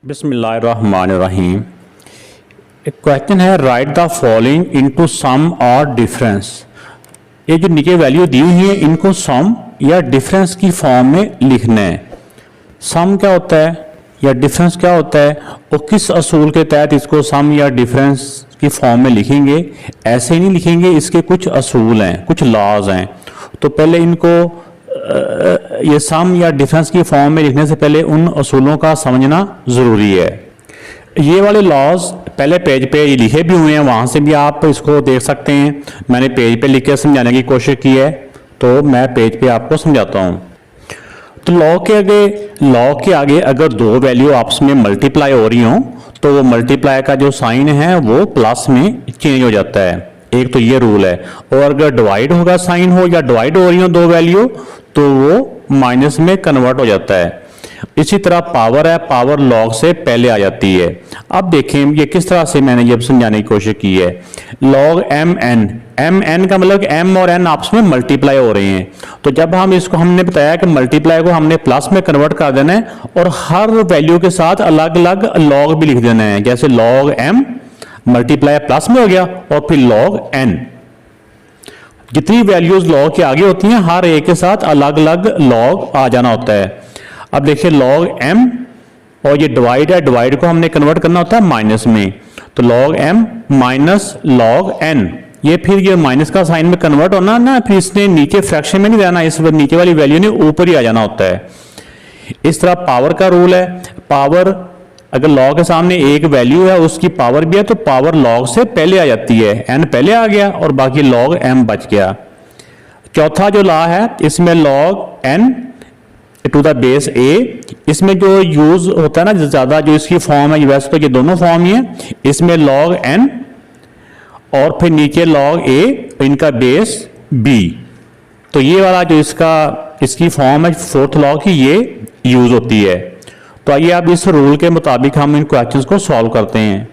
बिस्मिल्लाहिर्रहमानिर्रहीम। एक क्वेश्चन है, right the following into some और डिफरेंस। ये जो नीचे वैल्यू दी हुई है इनको सम या डिफरेंस की फॉर्म में लिखना है। सम क्या होता है या डिफरेंस क्या होता है और किस असूल के तहत इसको सम या डिफरेंस की फॉर्म में लिखेंगे। ऐसे ही नहीं लिखेंगे, इसके कुछ असूल हैं, कुछ लॉज हैं। तो पहले इनको ये सम या डिफरेंस की फॉर्म में लिखने से पहले उन असूलों का समझना ज़रूरी है। ये वाले लॉज पहले पेज पे ये लिखे भी हुए हैं, वहाँ से भी आप इसको देख सकते हैं। मैंने पेज पे लिख के समझाने की कोशिश की है, तो मैं पेज पे आपको समझाता हूँ। तो लॉ के आगे अगर दो वैल्यू आपस में मल्टीप्लाई हो रही हों तो वो मल्टीप्लाई का जो साइन है वो प्लस में चेंज हो जाता है। एक तो ये रूल है। और अगर डिवाइड होगा साइन हो या डिवाइड हो रही हो दो वैल्यू तो वो माइनस में कन्वर्ट हो जाता है। इसी तरह पावर है, पावर लॉग से पहले आ जाती है। अब देखें ये किस तरह से मैंने ये समझाने की कोशिश की है। लॉग एम एन का मतलब एम और एन आपस में मल्टीप्लाई हो रहे हैं। तो जब हम इसको हमने बताया कि मल्टीप्लाई को हमने प्लस में कन्वर्ट कर देना है और हर वैल्यू के साथ अलग अलग लॉग भी लिख देना है। जैसे लॉग एम मल्टीप्लाई प्लस में हो गया और फिर लॉग एन। जितनी वैल्यूज लॉग के आगे होती हैं हर एक के साथ अलग अलग लॉग आ जाना होता है। अब देखिए लॉग एम और ये डिवाइड है, डिवाइड को हमने कन्वर्ट करना होता है माइनस में। तो log M minus log N, ये फिर ये माइनस का साइन में कन्वर्ट होना ना, फिर इसने नीचे फ्रैक्शन में नहीं रहना, इस नीचे वाली वैल्यू ने ऊपर ही आ जाना होता है। इस तरह पावर का रूल है। पावर अगर लॉग के सामने एक वैल्यू है उसकी पावर भी है तो पावर लॉग से पहले आ जाती है। एन पहले आ गया और बाकी लॉग एम बच गया। चौथा जो लॉ है इसमें log n to the base a, इसमें जो यूज होता है ना ज्यादा, जो इसकी फॉर्म है, वैसे तो ये दोनों फॉर्म ही है। इसमें लॉग एन और फिर नीचे लॉग ए, इनका बेस बी। तो ये वाला जो इसकी फॉर्म है फोर्थ लॉ की, ये यूज होती है। तो आइए अब इस रूल के मुताबिक हम इन क्वेश्चंस को सॉल्व करते हैं।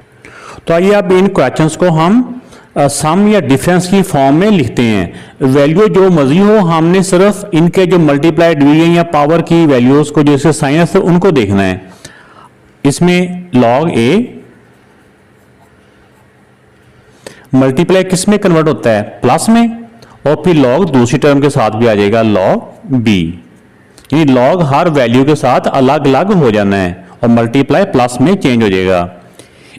तो आइए अब इन क्वेश्चंस को हम सम या डिफरेंस की फॉर्म में लिखते हैं। वैल्यू जो मर्जी हो, हमने सिर्फ इनके जो मल्टीप्लाई डिवीजन या पावर की वैल्यूज को जैसे साइन है उनको देखना है। इसमें लॉग ए मल्टीप्लाई किस में कन्वर्ट होता है, प्लस में, और फिर लॉग दूसरी टर्म के साथ भी आ जाएगा लॉग बी। ये लॉग हर वैल्यू के साथ अलग अलग हो जाना है और मल्टीप्लाई प्लस में चेंज हो जाएगा।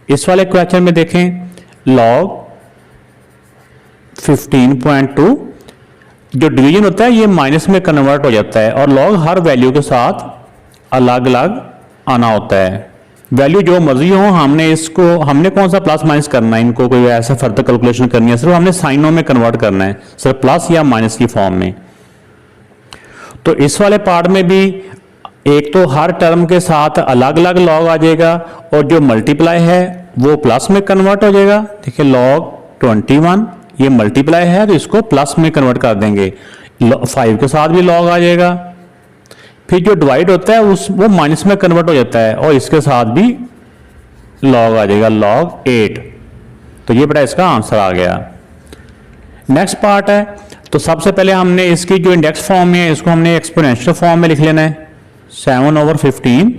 इस वाले क्वेश्चन में देखें लॉग 15.2 जो डिवीजन होता है ये माइनस में कन्वर्ट हो जाता है और लॉग हर वैल्यू के साथ अलग अलग आना होता है। वैल्यू जो मर्जी हो, हमने कौन सा प्लस माइनस करना है, इनको कोई ऐसा फर्दर कैलकुलेशन करनी है, सिर्फ हमने साइनों में कन्वर्ट करना है, सिर्फ प्लस या माइनस की फॉर्म में। तो इस वाले पार्ट में भी एक तो हर टर्म के साथ अलग अलग लॉग आ जाएगा और जो मल्टीप्लाई है वो प्लस में कन्वर्ट हो जाएगा। देखिए लॉग 21 ये मल्टीप्लाई है तो इसको प्लस में कन्वर्ट कर देंगे, 5 के साथ भी लॉग आ जाएगा। फिर जो डिवाइड होता है वो माइनस में कन्वर्ट हो जाता है और इसके साथ भी लॉग आ जाएगा, लॉग 8। तो ये बेटा इसका आंसर आ गया। नेक्स्ट पार्ट है, तो सबसे पहले हमने इसकी जो इंडेक्स फॉर्म है इसको हमने एक्सपोनेंशियल फॉर्म में लिख लेना है। 7/15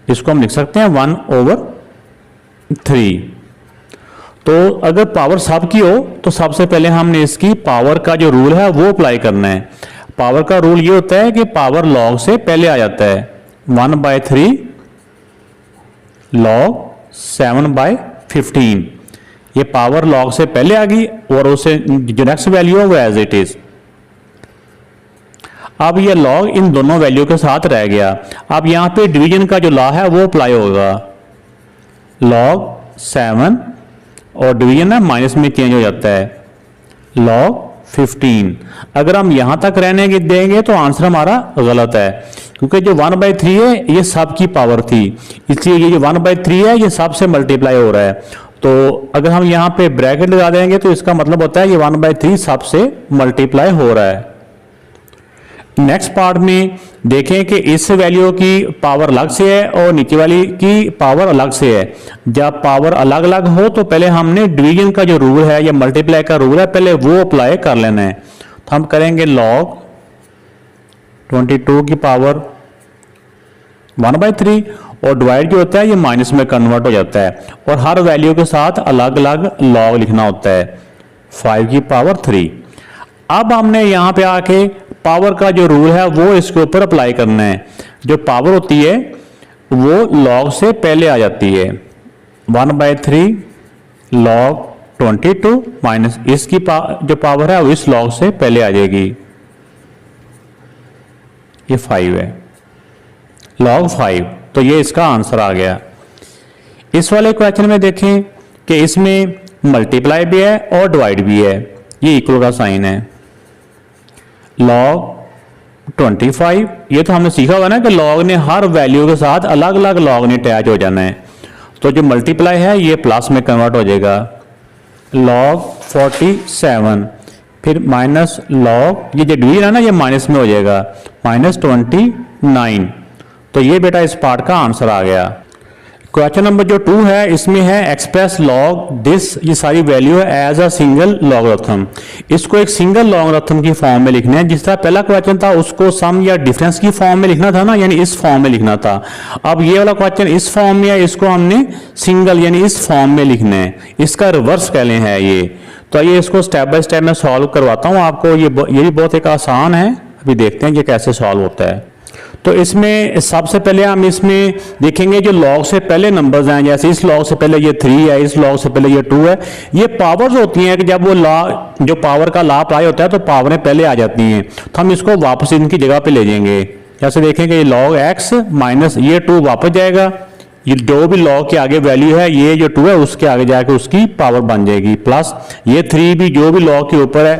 इसको हम लिख सकते हैं 1/3। तो अगर पावर सब की हो तो सबसे पहले हमने इसकी पावर का जो रूल है वो अप्लाई करना है। पावर का रूल ये होता है कि पावर लॉग से पहले आ जाता है। 1/3 लॉग 7/15, ये पावर लॉग से पहले आ गई और उसे जो नेक्स्ट वैल्यू है वो एज इट इज। अब ये लॉग इन दोनों वैल्यू के साथ रह गया। अब यहां पे डिवीजन का जो लॉ है वो अप्लाई होगा। लॉग 7 और डिवीजन है माइनस में चेंज हो जाता है, लॉग 15। अगर हम यहां तक रहने के देंगे तो आंसर हमारा गलत है, क्योंकि जो 1/3 है ये सब की पावर थी, इसलिए ये जो 1/3 है ये सब से मल्टीप्लाई हो रहा है। तो अगर हम यहाँ पे ब्रैकेट लगा देंगे तो इसका मतलब होता है ये 1/3 सब से मल्टीप्लाई हो रहा है। नेक्स्ट पार्ट में देखें कि इस वैल्यू की पावर अलग से है और नीचे वाली की पावर अलग से है। जब पावर अलग अलग हो तो पहले हमने डिवीजन का जो रूल है या मल्टीप्लाई का रूल है पहले वो अप्लाई कर लेना है। तो हम करेंगे लॉग 22 की पावर 1/3 और डिवाइड जो होता है ये माइनस में कन्वर्ट हो जाता है और हर वैल्यू के साथ अलग अलग लॉग लिखना होता है 5⁻3। अब हमने यहाँ पे आके पावर का जो रूल है वो इसके ऊपर अप्लाई करना है। जो पावर होती है वो लॉग से पहले आ जाती है 1/3 log 22 माइनस इसकी जो पावर है वो इस लॉग से पहले आ जाएगी, ये 5 है, log 5। तो ये इसका आंसर आ गया। इस वाले क्वेश्चन में देखें कि इसमें मल्टीप्लाई भी है और डिवाइड भी है, ये इक्वल का साइन है। log 25 ये तो हमने सीखा होगा ना कि log ने हर वैल्यू के साथ अलग अलग log ने अटैच हो जाना है। तो जो मल्टीप्लाई है ये प्लस में कन्वर्ट हो जाएगा log 47, फिर माइनस log ये जो डिवीजन है ना ये माइनस में हो जाएगा -29। तो ये बेटा इस पार्ट का आंसर आ गया। क्वेश्चन नंबर जो 2 है इसमें है एक्सप्रेस log दिस, ये सारी वैल्यू है एज अ सिंगल लॉगरिथम। इसको एक सिंगल लॉगरिथम की फॉर्म में लिखना है। जिस तरह पहला क्वेश्चन था उसको सम या डिफरेंस की फॉर्म में लिखना था ना, यानी इस फॉर्म में लिखना था। अब ये वाला क्वेश्चन इस फॉर्म में है, इसको हमने सिंगल यानी इस फॉर्म में लिखना है। इसका रिवर्स कहले है ये। तो ये इसको स्टेप बाय स्टेप मैं सॉल्व करवाता हूँ आपको। ये भी बहुत एक आसान है, अभी देखते हैं ये कैसे सॉल्व होता है। तो इसमें सबसे पहले हम इसमें देखेंगे जो लॉग से पहले नंबर्स हैं, जैसे इस लॉग से पहले ये 3 है, इस लॉग से पहले ये 2 है। ये पावर्स होती हैं कि जब वो लॉ जो पावर का लॉ अप्लाई होता है तो पावरें पहले आ जाती हैं, तो हम इसको वापस इनकी जगह पे ले जाएंगे। जैसे देखेंगे ये log x माइनस ये 2 वापस जाएगा, ये जो भी लॉग के आगे वैल्यू है ये जो 2 है उसके आगे जाके उसकी पावर बन जाएगी, प्लस ये 3 भी जो भी लॉग के ऊपर है,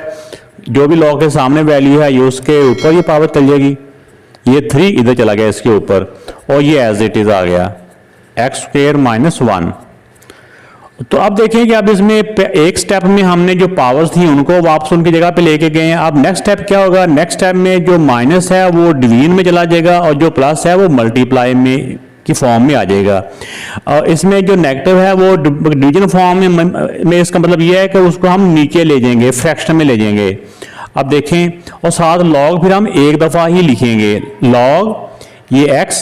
जो भी लॉग के सामने वैल्यू है ये उसके ऊपर ये पावर चल जाएगी। ये 3 इधर चला गया इसके ऊपर और ये एज इट इज आ गया x² - 1। तो अब देखें कि अब इसमें एक स्टेप में हमने जो पावर्स थी उनको वापस उनकी जगह पे लेके गए हैं। अब नेक्स्ट स्टेप क्या होगा, नेक्स्ट स्टेप में जो माइनस है वो डिवीजन में चला जाएगा और जो प्लस है वो मल्टीप्लाई में की फॉर्म में आ जाएगा। और इसमें जो नेगेटिव है वो डिवीजन फॉर्म में इसका मतलब ये है कि उसको हम नीचे ले जाएंगे, फ्रैक्शन में ले जाएंगे। अब देखें और साथ लॉग फिर हम एक दफ़ा ही लिखेंगे, लॉग ये x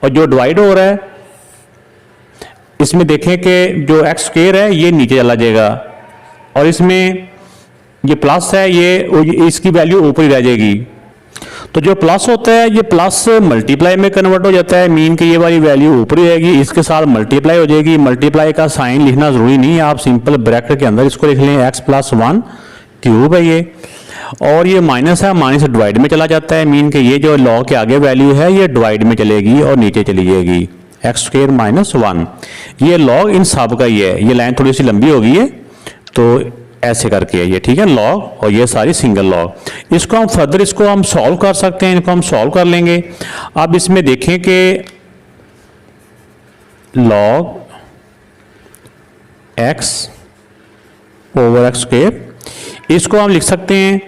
और जो डिवाइड हो रहा है इसमें देखें कि जो x² है ये नीचे चला जाएगा और इसमें ये प्लस है ये इसकी वैल्यू ऊपर ही रह जाएगी। तो जो प्लस होता है ये प्लस मल्टीप्लाई में कन्वर्ट हो जाता है, मीन कि ये वाली वैल्यू ऊपर ही रहेगी, इसके साथ मल्टीप्लाई हो जाएगी। मल्टीप्लाई का साइन लिखना ज़रूरी नहीं है, आप सिंपल ब्रैकेट के अंदर इसको लिख लें x+1³ है ये, और ये माइनस है, माइनस डिवाइड में चला जाता है, मीन कि ये जो लॉग के आगे वैल्यू है ये डिवाइड में चलेगी और नीचे चली जाएगी x² - 1। ये लॉग इन सब का ही है। ये लाइन थोड़ी सी लंबी हो गई है तो ऐसे करके है ये, ठीक है, लॉग और ये सारी सिंगल लॉग। इसको हम फर्दर इसको हम सॉल्व कर सकते हैं, इनको हम सॉल्व कर लेंगे। अब इसमें देखें कि log x/x², इसको हम लिख सकते हैं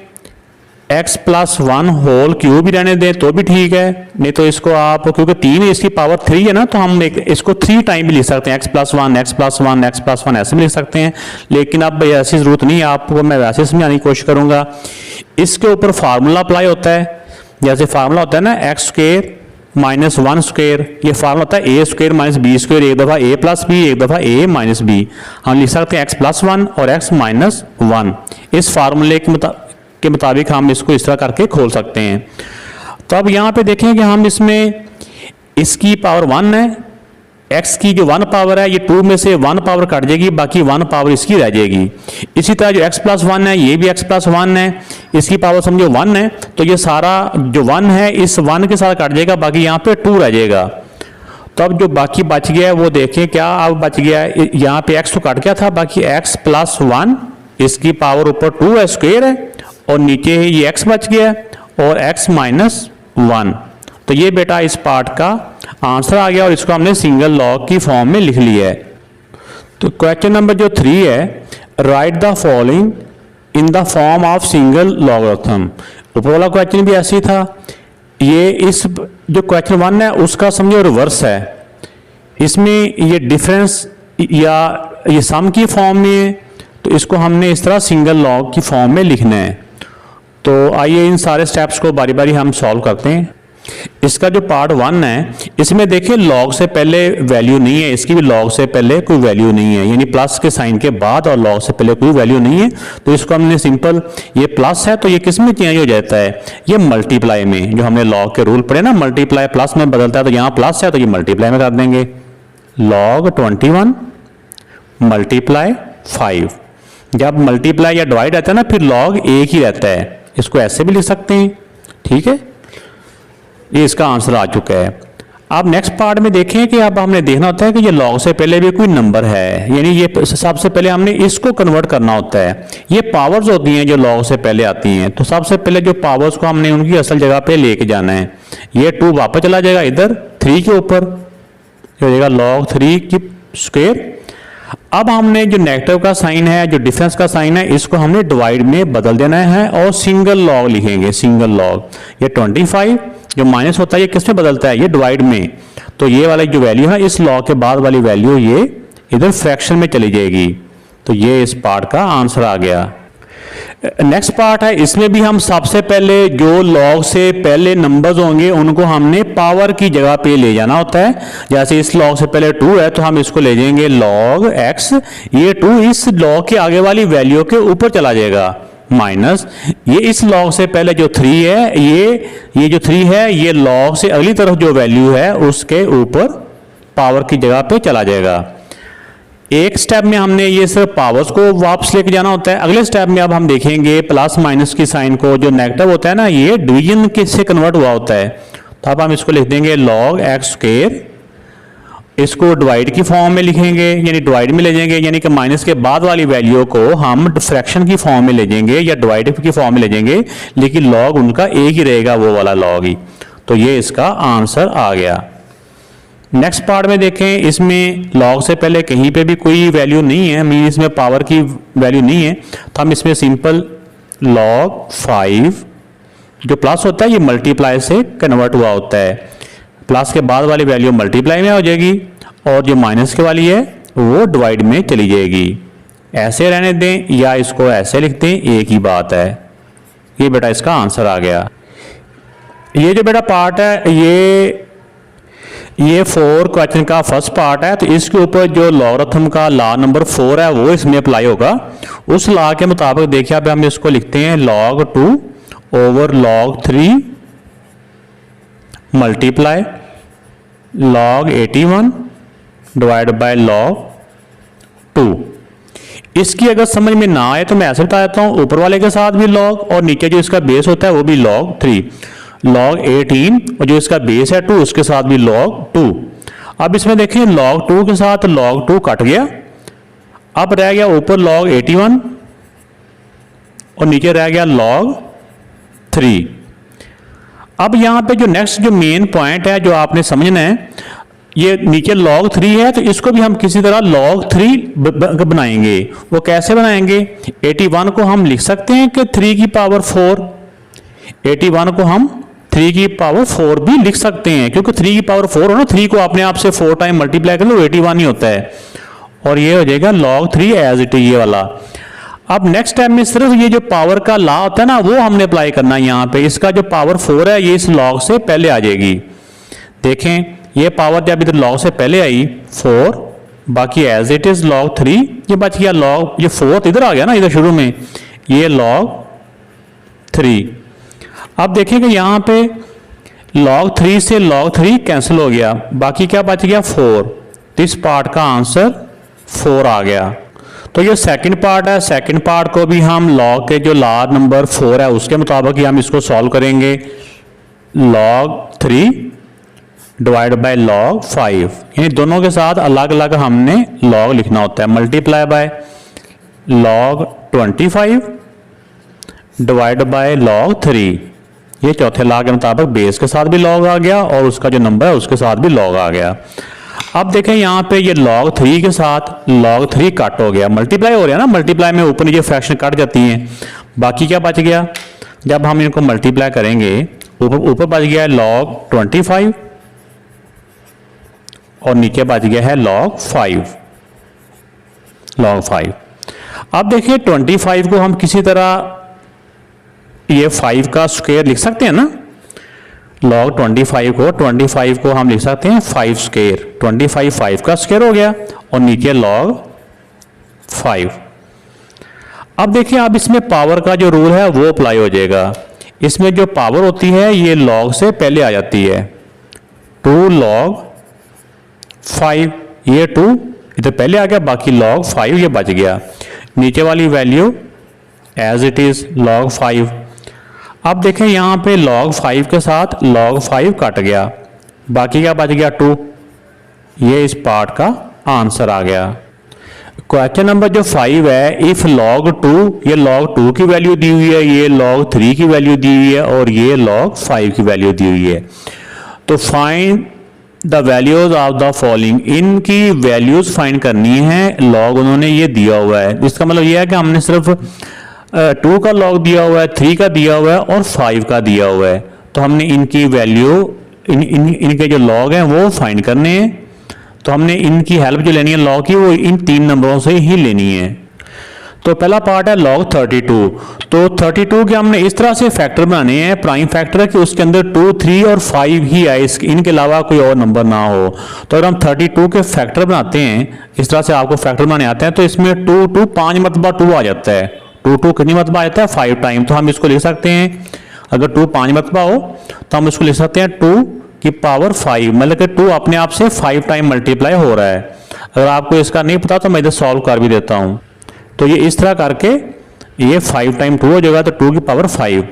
x+1 होल क्यूब भी रहने दें तो भी ठीक है, नहीं तो इसको आप क्योंकि 3 इसकी पावर 3 है ना तो हम इसको 3 टाइम भी लिख सकते हैं, x+1 x+1 x+1 ऐसे भी लिख सकते हैं। लेकिन अब ऐसी जरूरत नहीं है, आपको मैं वैसे समझाने की कोशिश करूंगा। इसके ऊपर फार्मूला अप्लाई होता है, जैसे फार्मूला होता है ना x² - 1², ये फार्मूला होता है a² - b², एक दफ़ा a + b एक दफ़ा a - b। हम लिख सकते हैं x+1 और x - 1। इस फार्मूले के मुताबिक हम इसको इस तरह करके खोल सकते हैं। तो अब यहाँ पे देखें कि हम इसमें इसकी पावर 1 है, x की जो 1 पावर है ये 2 में से 1 पावर कट जाएगी, बाकी 1 पावर इसकी रह जाएगी। इसी तरह जो x+1 है ये भी x+1 है, इसकी पावर समझो 1 है, तो ये सारा जो 1 है इस 1 के साथ कट जाएगा, बाकी यहाँ पे 2 रह जाएगा। तो अब जो बाकी बच गया है वो देखें क्या अब बच गया है, यहाँ पे x तो कट गया था, बाकी x+1 इसकी पावर ऊपर 2² है और नीचे ये x बच गया और x - 1। तो ये बेटा इस पार्ट का आंसर आ गया और इसको हमने सिंगल लॉग की फॉर्म में लिख लिया है। तो क्वेश्चन नंबर जो 3 है, right the following in the form of single logarithm. ऊपर वाला क्वेश्चन भी ऐसी था, ये इस जो क्वेश्चन 1 है उसका समझो रिवर्स है। इसमें ये डिफरेंस या ये सम की फॉर्म में है, तो इसको हमने इस तरह सिंगल लॉग की फॉर्म में लिखना है। तो आइए इन सारे स्टेप्स को बारी बारी हम सॉल्व करते हैं। इसका जो पार्ट 1 है इसमें देखिए लॉग से पहले वैल्यू नहीं है, इसकी भी लॉग से पहले कोई वैल्यू नहीं है, यानी प्लस के साइन के बाद और लॉग से पहले कोई वैल्यू नहीं है। तो इसको हमने सिंपल, ये प्लस है तो ये किस में चेंज हो जाता है, ये मल्टीप्लाई में, जो हमने लॉग के रूल पढ़े ना, मल्टीप्लाई प्लस में बदलता है, तो यहाँ प्लस है तो ये मल्टीप्लाई में कर देंगे। लॉग 21 मल्टीप्लाई 5, जब मल्टीप्लाई या डिवाइड आता है ना फिर लॉग एक ही रहता है, इसको ऐसे भी लिख सकते हैं। ठीक है, ये इसका आंसर आ चुका है। अब नेक्स्ट पार्ट में देखें कि अब हमने देखना होता है कि ये लॉग से पहले भी कोई नंबर है, यानी ये सबसे पहले हमने इसको कन्वर्ट करना होता है। ये पावर्स होती हैं जो लॉग से पहले आती हैं, तो सबसे पहले जो पावर्स को हमने उनकी असल जगह पे लेके जाना है। ये 2 वापस चला जाएगा इधर 3 के ऊपर, हो जाएगा log 3 की स्क्वायर। अब हमने जो नेगेटिव का साइन है, जो डिफरेंस का साइन है, इसको हमने डिवाइड में बदल देना है और सिंगल लॉग लिखेंगे, सिंगल लॉग। ये 25 जो माइनस होता है ये किस में बदलता है, ये डिवाइड में, तो ये वाली जो वैल्यू है इस लॉग के बाद वाली वैल्यू ये इधर फ्रैक्शन में चली जाएगी। तो ये इस पार्ट का आंसर आ गया। नेक्स्ट पार्ट है, इसमें भी हम सबसे पहले जो लॉग से पहले नंबर्स होंगे उनको हमने पावर की जगह पे ले जाना होता है। जैसे इस लॉग से पहले 2 है तो हम इसको ले जाएंगे log x, ये 2 इस लॉग के आगे वाली वैल्यू के ऊपर चला जाएगा, माइनस ये इस लॉग से पहले जो 3 है, ये जो 3 है ये लॉग से अगली तरफ जो वैल्यू है उसके ऊपर पावर की जगह पे चला जाएगा। एक स्टेप में हमने ये सिर्फ पावर्स को वापस लेके जाना होता है। अगले स्टेप में अब हम देखेंगे प्लस माइनस की साइन को, जो नेगेटिव होता है ना ये डिवीजन के से कन्वर्ट हुआ होता है, तो अब हम इसको लिख देंगे log x स्क्वायर, इसको डिवाइड की फॉर्म में लिखेंगे, यानी डिवाइड में ले जाएंगे, यानी कि माइनस के बाद वाली वैल्यू को हम फ्रैक्शन की फॉर्म में ले जाएंगे या डिवाइड की फॉर्म में ले जाएंगे, लेकिन लॉग उनका एक ही रहेगा, वो वाला लॉग ही। तो ये इसका आंसर आ गया। नेक्स्ट पार्ट में देखें, इसमें लॉग से पहले कहीं पे भी कोई वैल्यू नहीं है, मीन इसमें पावर की वैल्यू नहीं है, तो हम इसमें सिंपल log 5 जो प्लस होता है ये मल्टीप्लाई से कन्वर्ट हुआ होता है, प्लस के बाद वाली वैल्यू मल्टीप्लाई में हो जाएगी और जो माइनस के वाली है वो डिवाइड में चली जाएगी। ऐसे रहने दें या इसको ऐसे लिख दें, एक ही बात है। ये बेटा इसका आंसर आ गया। ये जो बेटा पार्ट है ये 4 क्वेश्चन का फर्स्ट पार्ट है, तो इसके ऊपर जो लॉगरिथम का लॉ नंबर 4 है वो इसमें अप्लाई होगा। उस लॉ के मुताबिक देखिए अब हम इसको लिखते हैं log 2 over log 3 multiply log 81 divide by log 2। इसकी अगर समझ में ना आए तो मैं ऐसे बता देता हूं, ऊपर वाले के साथ भी log और नीचे जो इसका बेस होता है वो भी log 3, log 18 और जो इसका बेस है 2 उसके साथ भी log 2। अब इसमें देखें log 2 के साथ log 2 कट गया, अब रह गया ऊपर log 81 और नीचे रह गया log 3। अब यहां पे जो नेक्स्ट जो मेन पॉइंट है जो आपने समझना है, ये नीचे log 3 है तो इसको भी हम किसी तरह log 3 बनाएंगे। वो कैसे बनाएंगे, 81 को हम लिख सकते हैं कि 3 की पावर 4, 81 को हम 3 की पावर 4 भी लिख सकते हैं, क्योंकि 3 की पावर 4 हो ना, 3 को अपने आप से 4 टाइम मल्टीप्लाई कर लो 81 ही होता है, और ये हो जाएगा log 3 एज इट इज ये वाला। अब नेक्स्ट स्टेप में सिर्फ ये जो पावर का लॉ होता है ना वो हमने अप्लाई करना है यहाँ पे। इसका जो पावर 4 है ये इस log से पहले आ जाएगी। देखें ये पावर जब इधर log से पहले आई 4, बाकी एज इट इज log 3, ये बच गया log, ये 4 इधर आ गया ना इधर शुरू में, ये log 3। अब देखें कि यहाँ पे log 3 से log 3 कैंसिल हो गया, बाकी क्या बच गया 4। इस पार्ट का आंसर 4 आ गया। तो ये सेकंड पार्ट है, सेकंड पार्ट को भी हम log के जो लॉ नंबर 4 है उसके मुताबिक ही हम इसको सॉल्व करेंगे। log 3 डिवाइड बाय log 5, यानी दोनों के साथ अलग अलग हमने log लिखना होता है। Multiply by log 25 divide by log 3, ये चौथे लॉ के मुताबिक बेस के साथ भी log आ गया और उसका जो नंबर है उसके साथ भी log आ गया। अब देखें यहाँ पे ये log 3 के साथ log 3 कट हो गया, मल्टीप्लाई हो रहा है ना, मल्टीप्लाई में ऊपर नीचे फ्रैक्शन कट जाती हैं, बाकी क्या बच गया, जब हम इनको मल्टीप्लाई करेंगे ऊपर बच गया है log 25 और नीचे बच गया है log 5। अब देखिए 25 को हम किसी तरह ये 5 का स्क्वायर लिख सकते हैं ना, log 25 को हम लिख सकते हैं 5 स्क्वायर, 25 5 का स्क्वायर हो गया और नीचे log 5। अब देखिए, अब इसमें पावर का जो रूल है वो अप्लाई हो जाएगा। इसमें जो पावर होती है ये log से पहले आ जाती है, 2 log 5, ये 2 इधर पहले आ गया, बाकी log 5 ये बच गया, नीचे वाली value as it is log 5। अब देखें यहाँ पे log 5 के साथ log 5 कट गया, बाकी क्या बच गया 2। ये इस पार्ट का आंसर आ गया। क्वेश्चन नंबर जो 5 है, इफ log 2, ये log 2 की वैल्यू दी हुई है, ये log 3 की वैल्यू दी हुई है और ये log 5 की वैल्यू दी हुई है। तो find the values of the following, इनकी वैल्यूज फाइंड करनी है। log उन्होंने ये दिया हुआ है, इसका मतलब ये है कि हमने सिर्फ 2 का log दिया हुआ है, 3 का दिया हुआ है और 5 का दिया हुआ है। तो हमने इनकी वैल्यू इनके जो log हैं वो फाइंड करने हैं। तो हमने इनकी हेल्प जो लेनी है log की, वो इन 3 नंबरों से ही लेनी है। तो पहला पार्ट है log 32। तो 32 के हमने इस तरह से फैक्टर बनाने हैं, प्राइम फैक्टर है कि उसके अंदर 2, 3 और 5 ही आए, इनके अलावा कोई और नंबर ना हो। तो अगर हम 32 के फैक्टर बनाते हैं, इस तरह से आपको फैक्टर बनाने आते हैं, तो इसमें 2 5 मरतबा 2 आ जाता है। 2 कितनी मरतबा आता है? 5 टाइम। तो हम इसको लिख सकते हैं, अगर 2 5 मरतबा हो तो हम इसको लिख सकते हैं 2 की पावर 5, मतलब कि 2 अपने आप से 5 टाइम मल्टीप्लाई हो रहा है। अगर आपको इसका नहीं पता तो मैं इधर सॉल्व कर भी देता हूं। तो ये इस तरह करके ये 5 टाइम 2 हो जाएगा, तो 2 की पावर 5।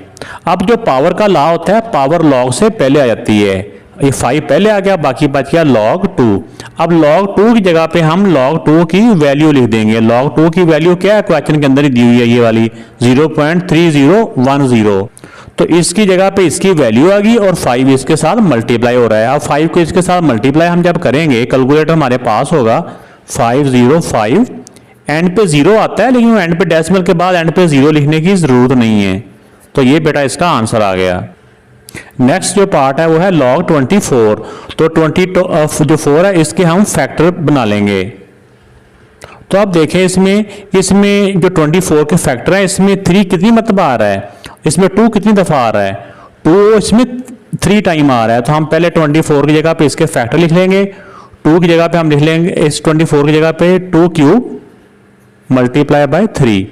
अब जो पावर का लॉ होता है, पावर log से पहले आ जाती है। ये 5 पहले आ गया, बाकी बच गया log 2। अब log 2 की जगह पे हम log 2 की वैल्यू लिख देंगे। log 2 की वैल्यू क्या है? क्वेश्चन के अंदर ही दी हुई है, ये वाली 0.3010। तो इसकी जगह पे इसकी वैल्यू आ गई और 5 इसके साथ मल्टीप्लाई हो रहा है। अब 5 को इसके साथ मल्टीप्लाई हम जब करेंगे, कैलकुलेटर हमारे पास होगा 505, एंड पे 0 आता है, लेकिन एंड पे डेसिमल के बाद एंड पे 0 लिखने की जरूरत नहीं है। तो ये बेटा इसका आंसर आ गया। नेक्स्ट जो पार्ट है वो है log 24। तो 24 जो 4 है इसके हम फैक्टर बना लेंगे। तो अब देखें, इसमें जो 24 के फैक्टर है, इसमें 3 कितनी मरतबा आ रहा है, इसमें 2 कितनी दफा आ रहा है, 2 इसमें 3 टाइम आ रहा है। तो हम पहले 24 की जगह पे इसके फैक्टर लिख लेंगे। 2 की जगह पे हम लिख लेंगे, इस 24 की जगह पे 2 क्यूब मल्टीप्लाई बाय 3।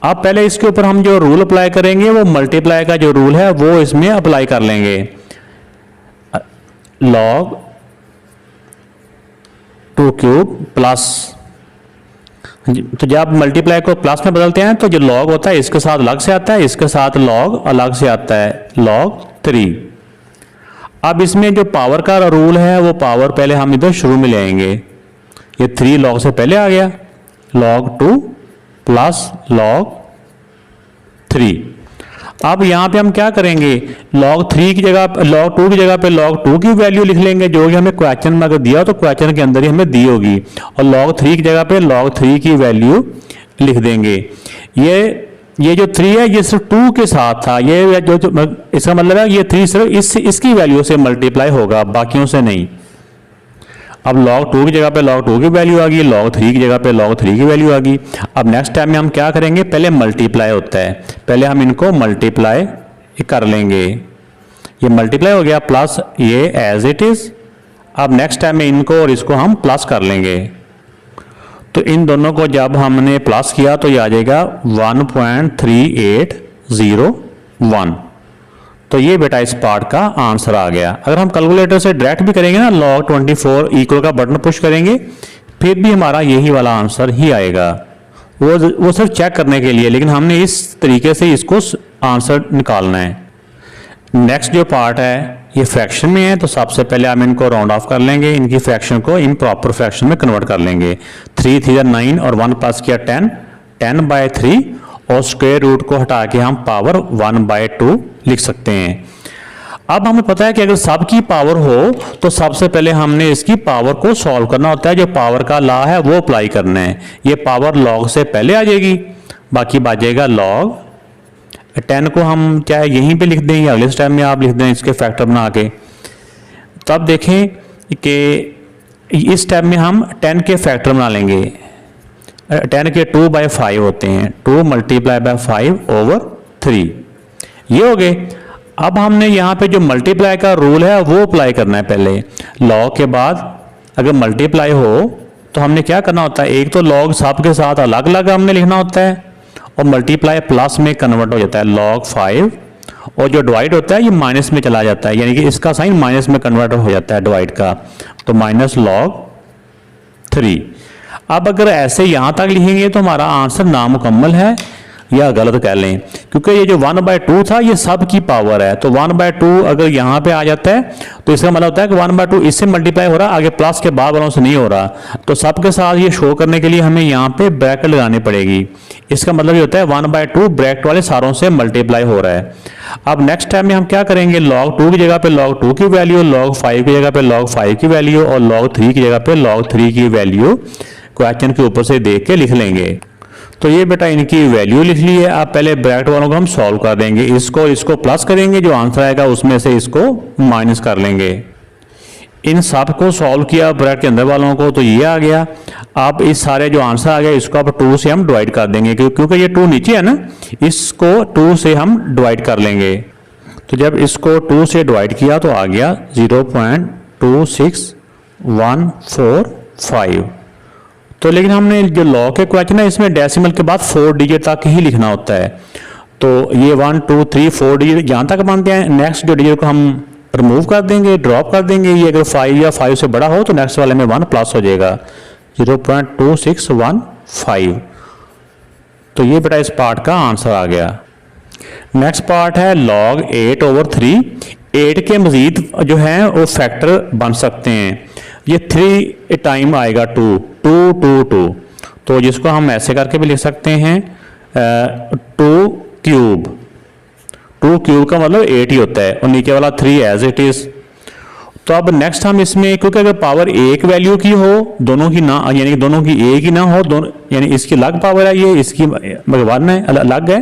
अब पहले इसके ऊपर हम जो रूल अप्लाई करेंगे, वो मल्टीप्लाई का जो रूल है वो इसमें अप्लाई कर लेंगे। log 2 क्यूब प्लस, तो जब आप मल्टीप्लाई को प्लस में बदलते हैं तो जो log होता है इसके साथ अलग से आता है, इसके साथ log अलग से आता है, log 3। अब इसमें जो पावर का रूल है वो पावर पहले हम इधर शुरू में ले आएंगे। ये 3 log से पहले आ गया, log 2 प्लस log 3। अब यहां पे हम क्या करेंगे, log 3 की जगह, log 2 की जगह पे log 2 की वैल्यू लिख लेंगे, जो कि हमें क्वेश्चन में अगर दिया तो क्वेश्चन के अंदर ही हमें दी होगी, और log 3 की जगह पे log 3 की वैल्यू लिख देंगे। ये जो 3 है ये सिर्फ 2 के साथ था, ये जो इसका मतलब है ये 3 सिर्फ इसकी वैल्यू से मल्टीप्लाई होगा, बाकियों से नहीं। अब log 2 की जगह पे log 2 की वैल्यू आ गई, log 3 की जगह पे log 3 की वैल्यू आ गई। अब नेक्स्ट टाइम में हम क्या करेंगे, पहले मल्टीप्लाई होता है, पहले हम इनको मल्टीप्लाई कर लेंगे। ये मल्टीप्लाई हो गया, प्लस ये एज इट इज। अब नेक्स्ट टाइम में इनको और इसको हम प्लस कर लेंगे। तो इन दोनों को जब हमने प्लस किया तो ये आ जाएगा 1.3801। तो ये बेटा इस पार्ट का आंसर आ गया। अगर हम कैलकुलेटर से डायरेक्ट भी करेंगे ना, log 24 इक्वल का बटन पुश करेंगे, फिर भी हमारा यही वाला आंसर ही आएगा। वो सिर्फ चेक करने के लिए, लेकिन हमने इस तरीके से इसको आंसर निकालना है। नेक्स्ट जो पार्ट है ये फ्रैक्शन में है, तो सबसे पहले हम इनको राउंड ऑफ कर लेंगे, इनकी फ्रैक्शन को इम्प्रॉपर फ्रैक्शन में कन्वर्ट कर लेंगे। 3 3 9 और 1 प्लस किया 10, 10/3 और स्क्वायर रूट को हटा के हम पावर 1/2 लिख सकते हैं। अब हमें पता है कि अगर सब की पावर हो तो सबसे पहले हमने इसकी पावर को सॉल्व करना होता है, जो पावर का लॉ है वो अप्लाई करना है। ये पावर log से पहले आ जाएगी, बाकी बचेगा log 10 को हम चाहे यहीं पे लिख दें या अगले टाइम में आप लिख दें इसके फैक्टर बना के। तब देखें कि इस टाइम में हम 10 के फैक्टर बना लेंगे। 10 के 2/5 होते हैं, 2 × 5/3 ये हो गए। अब हमने यहाँ पे जो मल्टीप्लाई का रूल है वो अप्लाई करना है। पहले लॉग के बाद अगर मल्टीप्लाई हो तो हमने क्या करना होता है, एक तो लॉग सब के साथ अलग अलग हमने लिखना होता है और मल्टीप्लाई प्लस में कन्वर्ट हो जाता है log 5, और जो डिवाइड होता है ये माइनस में चला जाता है, यानी कि इसका साइन माइनस में कन्वर्ट हो जाता है डिवाइड का, तो माइनस log 3। अब अगर ऐसे यहाँ तक लिखेंगे तो हमारा आंसर नामुकम्मल है या गलत कह लें, क्योंकि ये जो 1/2 था ये सब की पावर है, तो 1/2 अगर यहाँ पे आ जाता है तो इसका मतलब होता है कि 1/2 इससे मल्टीप्लाई हो रहा है, आगे प्लस के बाद वालों से नहीं हो रहा, तो सब के साथ ये शो करने के लिए हमें यहाँ पे ब्रैकेट लगानी पड़ेगी। इसका मतलब ये होता है 1/2 ब्रैकेट वाले सारों से मल्टीप्लाई हो रहा है। अब नेक्स्ट टाइम में हम क्या करेंगे, log 2 की जगह पे log 2 की वैल्यू, log 5 की जगह पे log 5 की वैल्यू और log 3 की जगह पे log 3 की वैल्यू क्वेश्चन के ऊपर से देख के लिख लेंगे। तो ये बेटा इनकी वैल्यू लिख ली है। अब पहले ब्रैकेट वालों को हम सॉल्व कर देंगे, इसको प्लस करेंगे, जो आंसर आएगा उसमें से इसको माइनस कर लेंगे। इन सब को सॉल्व किया ब्रैकेट के अंदर वालों को, तो ये आ गया। अब इस सारे जो आंसर आ गया इसको अब 2 से हम डिवाइड कर देंगे, क्योंकि ये 2 नीचे है ना, इसको 2 से हम डिवाइड कर लेंगे। तो जब इसको 2 से डिवाइड किया तो आ गया 0.26145। तो लेकिन हमने जो लॉग के क्वेश्चन है इसमें डेसिमल के बाद 4 डिजिट तक ही लिखना होता है, तो ये 1 2 3 4 डिजिट यहाँ तक मानते हैं। नेक्स्ट जो डिजिट को हम रिमूव कर देंगे, ड्रॉप कर देंगे, ये अगर 5 या 5 से बड़ा हो तो नेक्स्ट वाले में 1 प्लस हो जाएगा 0.2615। तो ये बेटा इस पार्ट का आंसर आ गया। नेक्स्ट पार्ट है log 8/3। 8 के मजीद जो है वो फैक्टर बन सकते हैं, ये 3 टाइम आएगा 2 2 2 2, तो जिसको हम ऐसे करके भी लिख सकते हैं 2 क्यूब। 2 क्यूब का मतलब 8 ही होता है और नीचे वाला 3 एज इट इज। तो अब नेक्स्ट हम इसमें, क्योंकि अगर पावर एक वैल्यू की हो, दोनों की ना, यानी कि दोनों की एक ही ना हो, दोनों यानी इसकी अलग पावर है, ये इसकी वन है अलग है,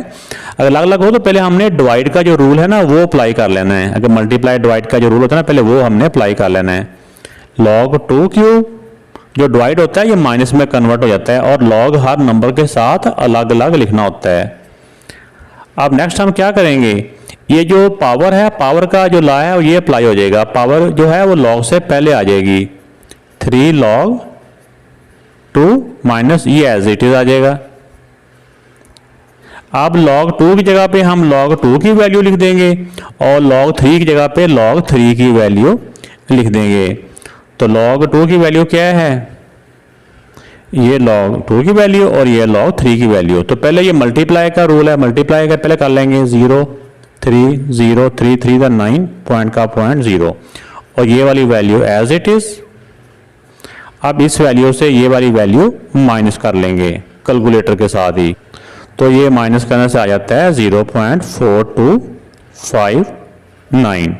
अगर अलग अलग हो तो पहले हमने डिवाइड का जो रूल है ना वो अप्लाई कर लेना है। अगर मल्टीप्लाई डिवाइड का जो रूल होता है ना पहले वो हमने अप्लाई कर लेना है। log 2 क्यूब जो डिवाइड होता है ये माइनस में कन्वर्ट हो जाता है, और log हर नंबर के साथ अलग अलग लिखना होता है। अब नेक्स्ट हम क्या करेंगे, ये जो पावर है, पावर का जो लॉ है ये अप्लाई हो जाएगा। पावर जो है वो log से पहले आ जाएगी, 3 log 2 माइनस ये एज इट इज आ जाएगा। अब log 2 की जगह पे हम log 2 की वैल्यू लिख देंगे और log 3 की जगह पे log 3 की वैल्यू लिख देंगे। तो log 2 की वैल्यू क्या है, ये log 2 की वैल्यू और ये log 3 की वैल्यू। तो पहले ये मल्टीप्लाई का रूल है, मल्टीप्लाई का पहले कर लेंगे 0 3 0 3 3 का 9 पॉइंट का 0.0 और ये वाली वैल्यू एज इट इज। अब इस वैल्यू से ये वाली वैल्यू माइनस कर लेंगे कैलकुलेटर के साथ ही, तो ये माइनस करने से आ जाता है 0.4259।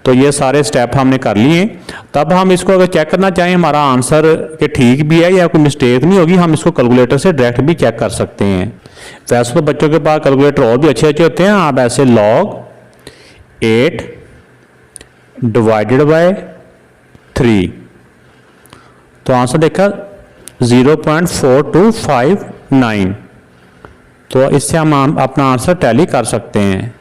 तो ये सारे स्टेप हमने कर लिए। तब हम इसको अगर चेक करना चाहें हमारा आंसर के ठीक भी है या कोई मिस्टेक नहीं होगी, हम इसको कैलकुलेटर से डायरेक्ट भी चेक कर सकते हैं। वैसे तो बच्चों के पास कैलकुलेटर और भी अच्छे अच्छे होते हैं। आप ऐसे log 8 डिवाइडेड बाय 3, तो आंसर देखा 0.4259, तो इससे हम अपना आंसर टैली कर सकते हैं।